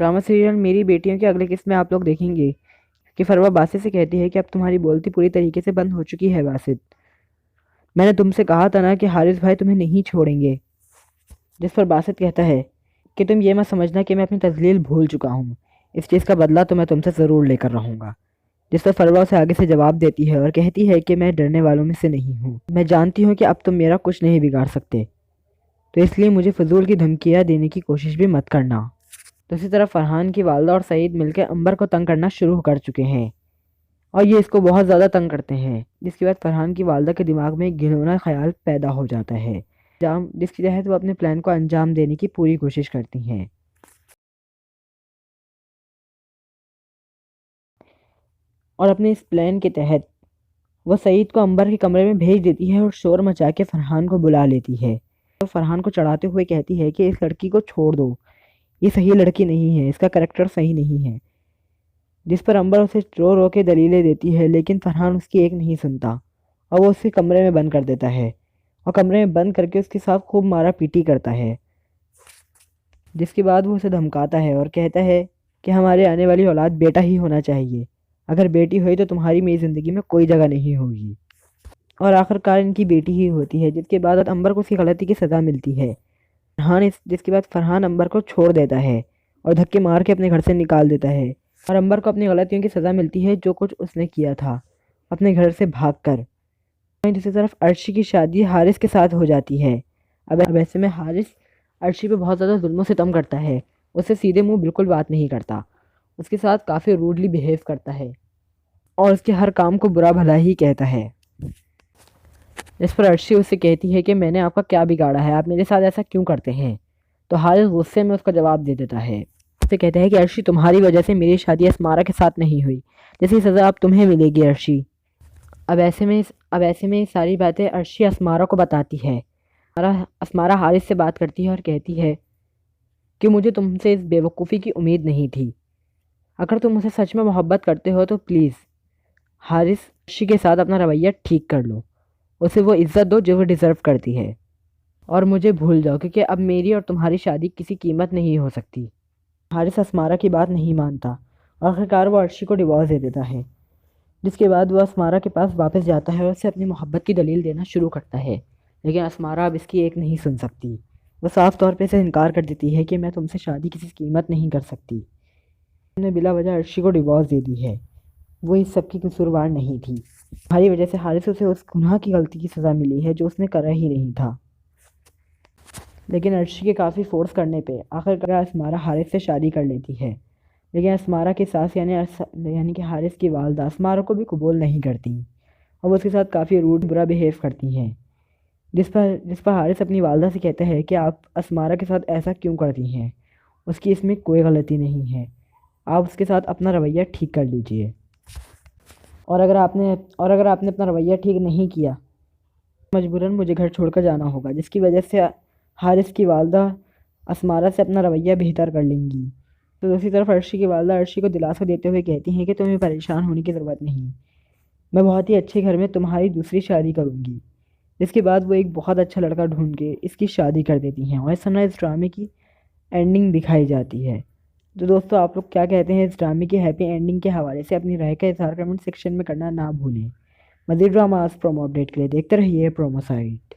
Drama serial मेरी बेटियों के अगले किस्त में आप लोग देखेंगे कि फरवा बासित से कहती है कि अब तुम्हारी बोलती पूरी तरीके से बंद हो चुकी है बासित। मैंने तुमसे कहा था ना कि हारिस भाई तुम्हें नहीं छोड़ेंगे। जिस पर बासित कहता है कि तुम ये मत समझना कि मैं अपनी तजलील भूल चुका हूँ। इस चीज़ का बदला तो मैं तुमसे ज़रूर लेकर रहूँगा। जिस पर फरवा उसे आगे से जवाब देती है और कहती है कि मैं डरने वालों में से नहीं हूँ। मैं जानती हूँ कि अब तुम मेरा कुछ नहीं बिगाड़ सकते, तो इसलिए मुझे फजूल की धमकियाँ देने की कोशिश भी मत करना। दूसरी तरफ फरहान की वालदा और सईद मिलकर अंबर को तंग करना शुरू कर चुके हैं और ये इसको बहुत ज़्यादा तंग करते हैं, जिसके बाद फरहान की वालदा के दिमाग में एक घिनौना ख्याल पैदा हो जाता है जिसकी तहत वो अपने प्लान को अंजाम देने की पूरी कोशिश करती हैं। और अपने इस प्लान के तहत वो सईद को अंबर के कमरे में भेज देती है और शोर मचा के फरहान को बुला लेती है। तो फरहान को चढ़ाते हुए कहती है कि इस लड़की को छोड़ दो, ये सही लड़की नहीं है, इसका करेक्टर सही नहीं है। जिस पर अंबर उसे रो रो के दलीलें देती है, लेकिन फरहान उसकी एक नहीं सुनता और वो उसे कमरे में बंद कर देता है और कमरे में बंद करके उसके साथ खूब मारा पीटी करता है। जिसके बाद वो उसे धमकाता है और कहता है कि हमारे आने वाली औलाद बेटा ही होना चाहिए, अगर बेटी हुई तो तुम्हारी मेरी ज़िंदगी में कोई जगह नहीं होगी। और आखिरकार इनकी बेटी ही होती है, जिसके बाद अंबर को उसकी गलती की सज़ा मिलती है। जिसके बाद फरहान अंबर को छोड़ देता है और धक्के मार के अपने घर से निकाल देता है और अंबर को अपनी गलतियों की सज़ा मिलती है जो कुछ उसने किया था अपने घर से भागकर। वहीं दूसरी तरफ अर्शी की शादी हारिस के साथ हो जाती है। अब ऐसे में हारिस अर्शी पे बहुत ज़्यादा जुल्म सितम करता है, उससे सीधे मुंह बिल्कुल बात नहीं करता, उसके साथ काफ़ी रूडली बिहेव करता है और उसके हर काम को बुरा भला ही कहता है। इस पर अर्शी उससे कहती है कि मैंने आपका क्या बिगाड़ा है, आप मेरे साथ ऐसा क्यों करते हैं। तो हारिस गुस्से में उसका जवाब दे देता है, उससे कहता है कि अर्शी तुम्हारी वजह से मेरी शादी अस्मारा के साथ नहीं हुई, जैसी सज़ा अब तुम्हें मिलेगी अर्शी। अब ऐसे में ये सारी बातें अर्शी अस्मारा को बताती है। अस्मारा हारिस से बात करती है और कहती है कि मुझे तुमसे इस बेवकूफ़ी की उम्मीद नहीं थी। अगर तुम मुझसे सच में मोहब्बत करते हो तो प्लीज़ हारिस अर्शी के साथ अपना रवैया ठीक कर लो, उसे वो इज़्ज़त दो जो वो डिज़र्व करती है और मुझे भूल जाओ, क्योंकि अब मेरी और तुम्हारी शादी किसी कीमत नहीं हो सकती। हारिस अस्मारा की बात नहीं मानता और आखिरकार वो अर्शी को डिवोर्स दे देता है। जिसके बाद वो अस्मारा के पास वापस जाता है और उसे अपनी मोहब्बत की दलील देना शुरू करता है, लेकिन अस्मारा अब इसकी एक नहीं सुन सकती। वो साफ तौर पे इसे इनकार कर देती है कि मैं तुमसे शादी किसी कीमत नहीं कर सकती। तुमने बिला वजह अर्शी को डिवोर्स दे दी है, वो इस सब की कसूरवार नहीं थी। तुम्हारी वजह से हारिस उसे उस गुनाह की गलती की सज़ा मिली है जो उसने करा ही नहीं था। लेकिन अर्शी के काफ़ी फोर्स करने पे आखिरकार अस्मारा हारिस से शादी कर लेती है, लेकिन अस्मारा की सास यानी कि हारिस की वालदा अस्मारा को भी कबूल नहीं करती और वो उसके साथ काफ़ी रूड बुरा बिहेव करती हैं। जिस पर हारिस अपनी वालदा से कहता है कि आप अस्मारा के साथ ऐसा क्यों करती हैं, उसकी इसमें कोई गलती नहीं है, आप उसके साथ अपना रवैया ठीक कर लीजिए। और अगर आपने अपना रवैया ठीक नहीं किया, मजबूरन मुझे घर छोड़कर जाना होगा, जिसकी वजह से हारिस की वालदा अस्मारा से अपना रवैया बेहतर कर लेंगी। तो दूसरी तरफ अर्शी की वालदा अर्शी को दिलासा देते हुए कहती हैं कि तुम्हें परेशान होने की ज़रूरत नहीं, मैं बहुत ही अच्छे घर में तुम्हारी दूसरी शादी करूँगी। इसके बाद वो एक बहुत अच्छा लड़का ढूंढ के इसकी शादी कर देती हैं और इस समय इस ड्रामे की एंडिंग दिखाई जाती है। तो दोस्तों, आप लोग क्या कहते हैं इस ड्रामे की हैप्पी एंडिंग के हवाले से अपनी राय का इज़हार कमेंट सेक्शन में करना ना भूलें। मज़ीद ड्रामास प्रोमो अपडेट के लिए देखते रहिए प्रोमो साइट।